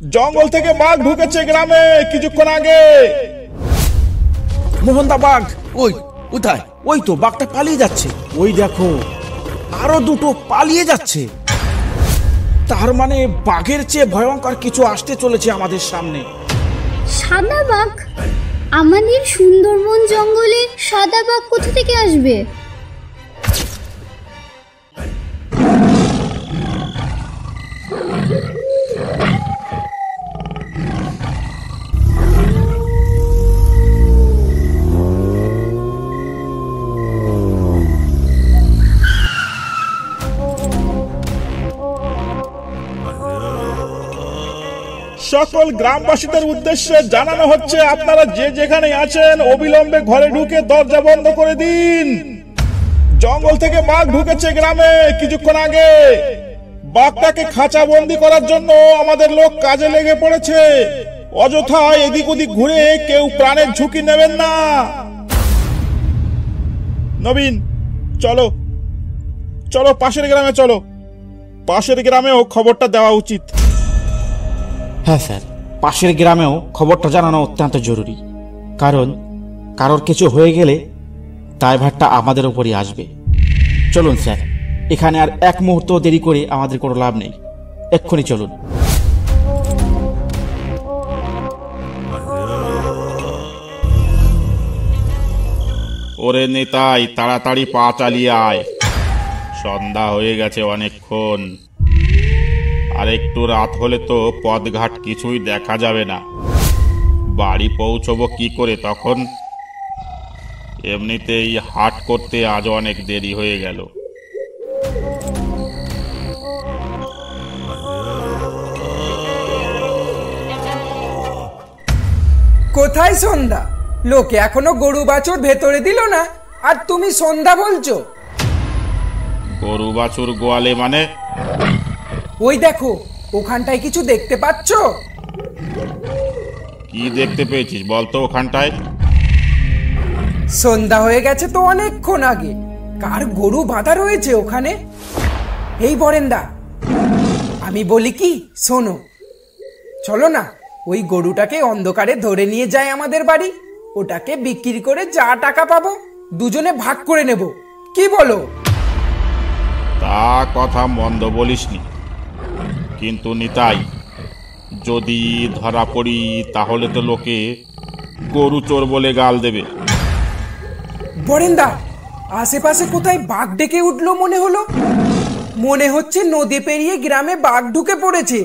জঙ্গল থেকে বাঘ ঢুকেছে গ্রামে কিছুক্ষণ আগে। মোহনদা, বাঘ ওই কোথায়? ওই তো বাঘটা পালিয়ে যাচ্ছে। ওই দেখো, আরো দুটো পালিয়ে যাচ্ছে। তার মানে বাঘের চেয়ে ভয়ঙ্কর কিছু আসতে চলেছে আমাদের সামনে। সাদা বাঘ? আমাদের সুন্দরবন জঙ্গলে সাদা বাঘ কোথা থেকে আসবে? সকল গ্রামবাসীদের উদ্দেশ্যে জানানো হচ্ছে, আপনারা যে যেখানে আছেন অবিলম্বে ঘরে ঢুকে দরজা বন্ধ করে দিন। জঙ্গল থেকে বাঘ ঢুকেছে গ্রামে কিছুক্ষণ আগে। বাঘটাকে খাঁচা বন্দি করার জন্য আমাদের লোক কাজে লেগে পড়েছে। অযথা এদিক ওদিক ঘুরে কেউ প্রাণের ঝুঁকি নেবেন না। নবীন, চলো চলো পাশের গ্রামে চলো। পাশের গ্রামেও খবরটা দেওয়া উচিত। হ্যাঁ স্যার, পাশের গ্রামেও খবরটা জানানো অত্যন্ত জরুরি। কারণ কারোর কিছু হয়ে গেলে দায়ভারটা আমাদের উপরই আসবে। চলুন স্যার, এখানে আর এক মুহূর্ত দেরি করে আমাদের কোনো লাভ নেই। এক্ষুনি চলুন। ওরে নেতাই, তাড়াতাড়ি পা চালিয়ে আয়। সন্ধ্যা হয়ে গেছে অনেকক্ষণ। আর একটু রাত হলে তো পথঘাট কিছুই দেখা যাবে না। বাড়ি পৌঁছবো কি করে তখন? এমনিতেই হাট করতে আজ অনেক দেরি হয়ে গেল। কোথায় সন্ধ্যা? লোকে এখনো গরু বাছুর ভেতরে দিল না, আর তুমি সন্ধ্যা বলছো? গরু বাছুর গোয়ালে মানে? ওই দেখো, ওখানটায় কিছু দেখতে পাচ্ছ? কি দেখতে পেয়েছিস বলতো ওখানটায়? সন্ধ্যা হয়ে গেছে তো অনেকক্ষণ আগে। কার গরু বাঁধা রয়েছে ওখানে? এই বরেন্দা, আমি বলি কি, শোনো, চলো না ওই গরুটাকে অন্ধকারে ধরে নিয়ে যায় আমাদের বাড়ি। ওটাকে বিক্রি করে যা টাকা পাবো দুজনে ভাগ করে নেব। কি বলো? তা কথা মন্দ বলিসনি, কিন্তু নিতাই, যদি ধরা পড়ি তাহলে তো লোকে গরু চোর বলে গাল দেবে। বরেন্দা, আশেপাশে কোথায় বাঘ ডেকে উঠলো মনে হলো। মনে হচ্ছে নদী পেরিয়ে গ্রামে বাঘ ঢুকে পড়েছে।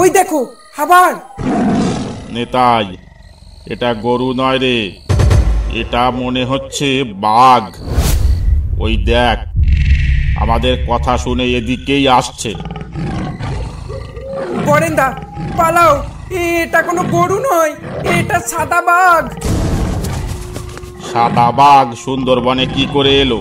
ওই দেখো আবার। নেতাই, এটা গরু নয় রে, এটা মনে হচ্ছে বাঘ। ওই দেখ, আমাদের কথা শুনে এদিকেই আসছে। বরেন্দা পালাও, এটা কোনো গরু নয়, এটা সাদা বাঘ। সাদা বাঘ সুন্দরবনে কি করে এলো?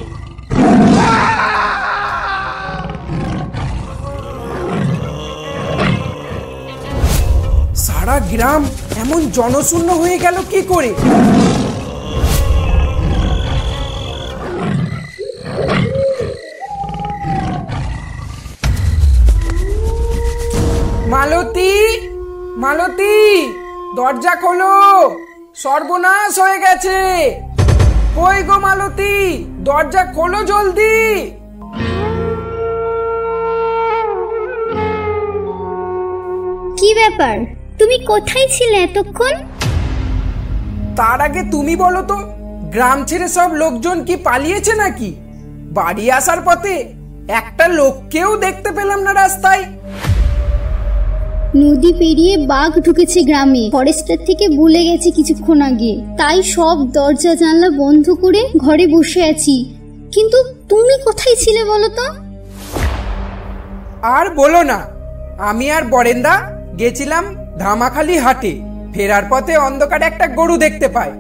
সারা গ্রাম এমন জনশূন্য হয়ে গেল কি করে? মালতী, মালতী, দরজা খোলো, সর্বনাশ হয়ে গেছে। কই গো মালতী, দরজা খোলো জলদি। কি ব্যাপার, তুমি কোথায় ছিলে এতক্ষণ? তার আগে তুমি বলো তো, গ্রাম ছেড়ে সব লোকজন কি পালিয়েছে নাকি? বাড়ি আসার পথে একটা লোককেও দেখতে পেলাম না রাস্তায়। নদী পেরিয়ে বাঘ ঢুকেছে গ্রামে, ফরেস্টার থেকে বলে গেছে কিছুক্ষণ আগে। তাই সব দরজা জানলা বন্ধ করে ঘরে বসে আছি। কিন্তু তুমি কোথায় ছিলে বলো তো? আর বলো না, আমি আর বরেন্দা গেছিলাম ধামাখালি হাটে। ফেরার পথে অন্ধকারে একটা গরু দেখতে পাই,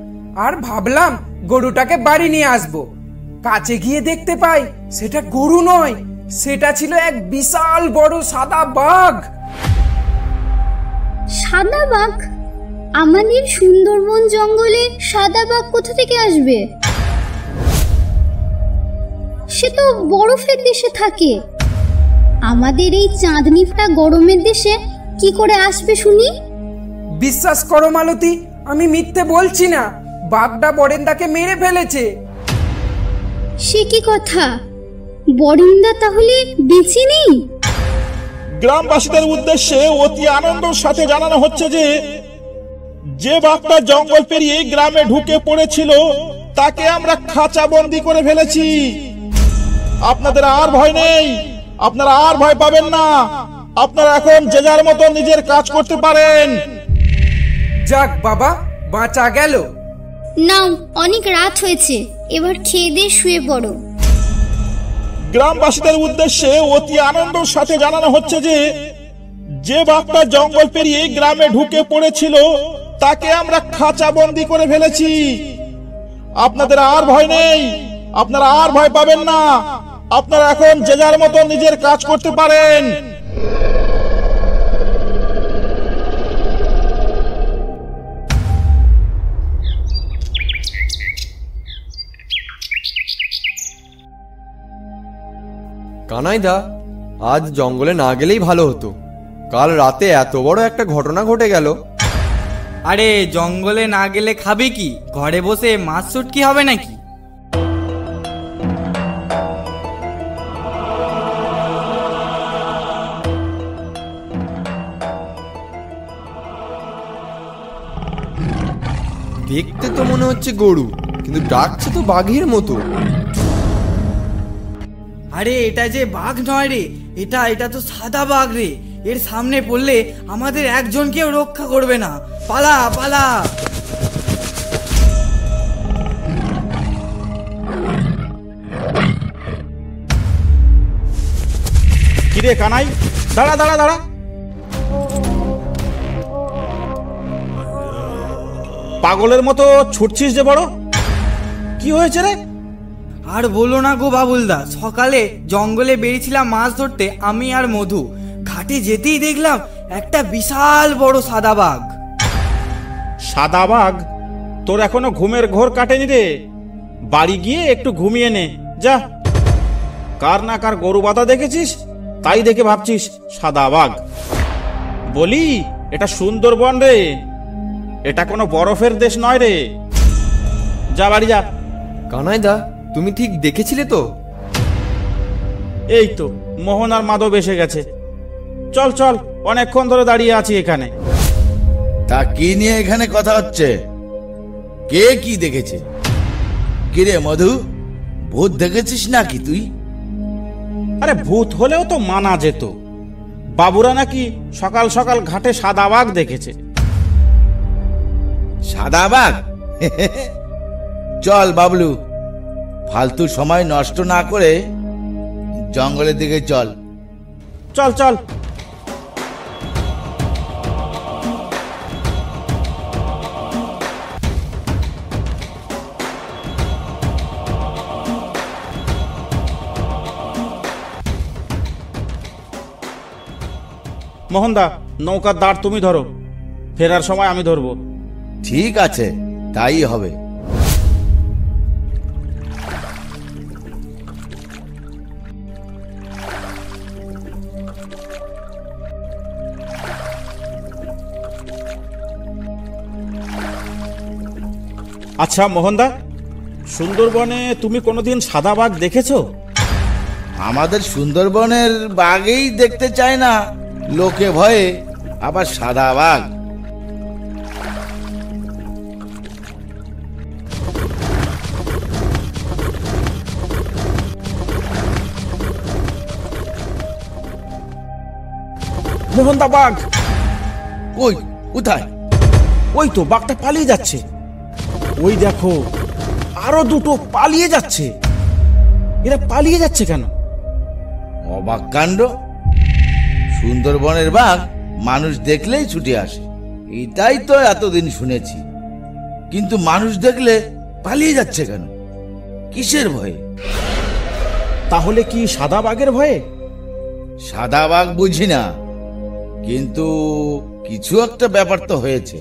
আর ভাবলাম গরুটাকে বাড়ি নিয়ে আসবো। কাছে গিয়ে দেখতে পাই সেটা গরু নয়, সেটা ছিল এক বিশাল বড় সাদা বাঘ। সাদা বাঘ? আমাদের সুন্দরবন জঙ্গলে সাদা বাঘ কোথা থেকে আসবে? সে তো বরফের দেশে থাকে। আমাদের এই চাঁদনিটা গরমের দেশে কি করে আসবে শুনি? বিশ্বাস করো মালতী, আমি মিথ্যে বলছি না। বাঘটা বরেন্দাকে মেরে ফেলেছে। সে কি কথা? বরিন্দা তাহলে বেঁচে নেই? গ্রামবাসীদের উদ্দেশ্যে অতি আনন্দের সাথে জানানো হচ্ছে যে যে বাঘটা জঙ্গল পেরিয়ে গ্রামে ঢুকে পড়েছিল তাকে আমরা খাঁচাবন্দি করে ফেলেছি। আপনাদের আর ভয় নেই, আপনারা আর ভয় পাবেন না। আপনারা এখন যে যার মতো নিজের কাজ করতে পারেন। যাক বাবা, বাঁচা গেল। নাও, অনেক রাত হয়েছে, এবার খেয়ে দিয়ে শুয়ে পড়ো। গ্রামবাসীদের উদ্দেশ্যে অতি আনন্দের সাথে জানানো হচ্ছে যে যে বাঘটা জঙ্গল পেরিয়ে গ্রামে ঢুকে পড়েছিল তাকে আমরা খাঁচাবন্দি করে ফেলেছি। আপনাদের আর ভয় নেই, আপনারা আর ভয় পাবেন না। আপনারা এখন যে যার মতো নিজের কাজ করতে পারেন। কানাইদা, আজ জঙ্গলে না গেলেই ভালো হতো। কাল রাতে এত বড় একটা ঘটনা ঘটে গেল। আরে জঙ্গলে না গেলে খাবে কি? ঘরে বসে মাছ শুটকি হবে নাকি? দেখতে তো মনে হচ্ছে গরু, কিন্তু ডাকছে তো বাঘের মতো। আরে এটা যে বাঘ নয় রে, এটা তো সাদা বাঘ রে। এর সামনে পড়লে আমাদের একজনকেও রক্ষা করবে না। পালা পালা। কিরে কানাই, দাঁড়া দাঁড়া দাঁড়া। পাগলের মতো ছুটছিস যে বড়, কি হয়েছে রে? আর বলো না গো বাবুলদা, সকালে জঙ্গলে বেরিয়েছিলাম মাছ ধরতে, আমি আর মধু। ঘাটে যেতেই দেখলাম একটা বিশাল বড় সাদা বাঘ। সাদা বাঘ? তোর এখনো ঘুমের ঘোর কাটেনি রে। বাড়ি গিয়ে একটু ঘুমিয়ে নে যা। কার না কার গরু বাঁধা দেখেছিস, তাই দেখে ভাবছিস সাদা বাঘ। বলি, এটা সুন্দরবন রে, এটা কোনো বরফের দেশ নয় রে। যা বাড়ি যা। কানাইদা, তুমি ঠিক দেখেছিলে তো? এই তো মোহন আর মাধব এসে গেছে। চল চল, অনেকক্ষণ ধরে দাঁড়িয়ে আছি এখানে। তা কি নিয়ে এখানে কথা হচ্ছে? কে কি দেখেছে? কিরে মধু, ভূত দেখেছিস নাকি তুই? আরে ভূত হলেও তো মানা যেত। বাবুরা নাকি সকাল সকাল ঘাটে সাদা বাঘ দেখেছে। সাদা বাঘ? চল বাবলু, ফালতু সময় নষ্ট না করে জঙ্গলের দিকে চল। চল চল। মোহনদা, নৌকার দাঁড় তুমি ধরো, ফেরার সময় আমি ধরবো। ঠিক আছে, তাই হবে। আচ্ছা মোহনদা, সুন্দরবনে তুমি কোনোদিন সাদা বাঘ দেখেছো? আমাদের সুন্দরবনের বাঘেই দেখতে চায় না লোকে ভয়ে, আবার সাদা বাঘ? মোহনদা, বাঘ! কই, কোথায়? ওই তো বাঘটা পালিয়ে যাচ্ছে। ওই দেখো, আরো দুটো পালিয়ে যাচ্ছে। এরা পালিয়ে যাচ্ছে কেন? অবাক কাণ্ড! সুন্দরবনের বাঘ মানুষ দেখলেই ছুটে আসে, এটাই তো এতদিন শুনেছি। কিন্তু মানুষ দেখলে পালিয়ে যাচ্ছে কেন? কিসের ভয়ে? তাহলে কি সাদা বাঘের ভয়ে? সাদা বাঘ বুঝি না, কিন্তু কিছু একটা ব্যাপার তো হয়েছে।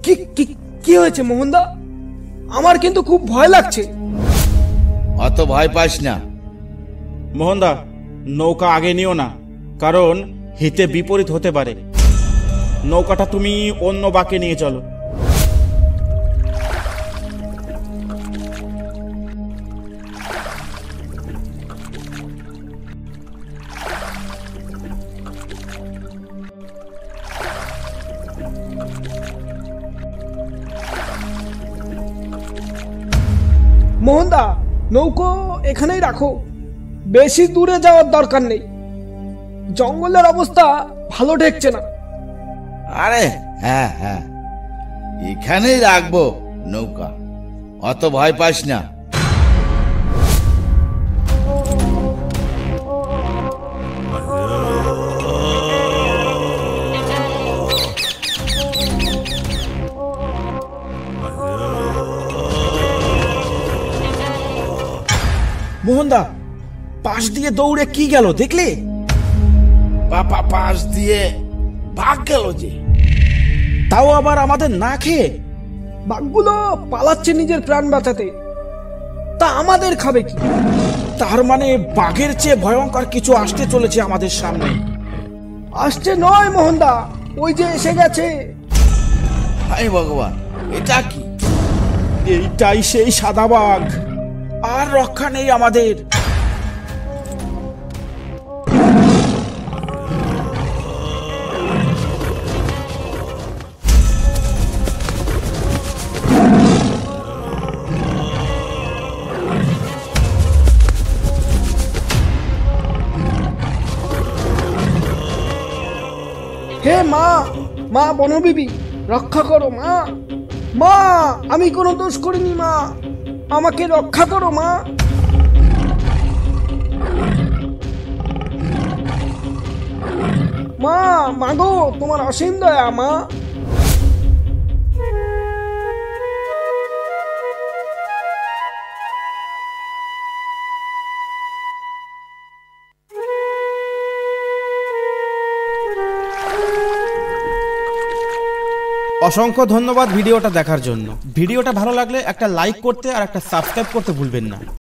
কি কি কি হয়েছে মোহনদা? আমার কিন্তু খুব ভয় লাগছে। অত ভয় পাস না। মোহনদা, নৌকা আগে নিও না, কারণ হিতে বিপরীত হতে পারে। নৌকাটা তুমি অন্য বাঁকে নিয়ে চলো। মোহনদা, নৌকো এখানেই রাখো, বেশি দূরে যাওয়ার দরকার নেই। জঙ্গলের অবস্থা ভালো ঠেকছে না। আরে হ্যাঁ হ্যাঁ, এখানেই রাখবো নৌকা, অত ভয় পাস না। মোহনদা, পাশ দিয়ে দৌড়ে কি গেল দেখলে? পাপা পাশ দিয়ে ভাগ গেল যে, তাও আবার আমাদের না খেয়ে। বাঘগুলো পালাচ্ছে নিজের প্রাণ বাঁচাতে, তা আমাদের খাবে কি? তার মানে বাঘের চেয়ে ভয়ঙ্কর কিছু আসতে চলেছে আমাদের সামনে। আসছে নয় মোহনদা, ওই যে এসে গেছে। হায় ভগবান, এটা কি? এইটাই সেই সাদা বাঘ, আর রক্ষা নেই আমাদের। হে মা, মা বনবিবি, রক্ষা করো মা। মা, আমি কোনো দোষ করিনি মা, আমাকে রক্ষা করো মা। মা, মাগো, তোমার অসীম দয়া মা। অসংখ্য ধন্যবাদ ভিডিওটা দেখার জন্য। ভিডিওটা ভালো লাগলে একটা লাইক করতে আর একটা সাবস্ক্রাইব করতে ভুলবেন না।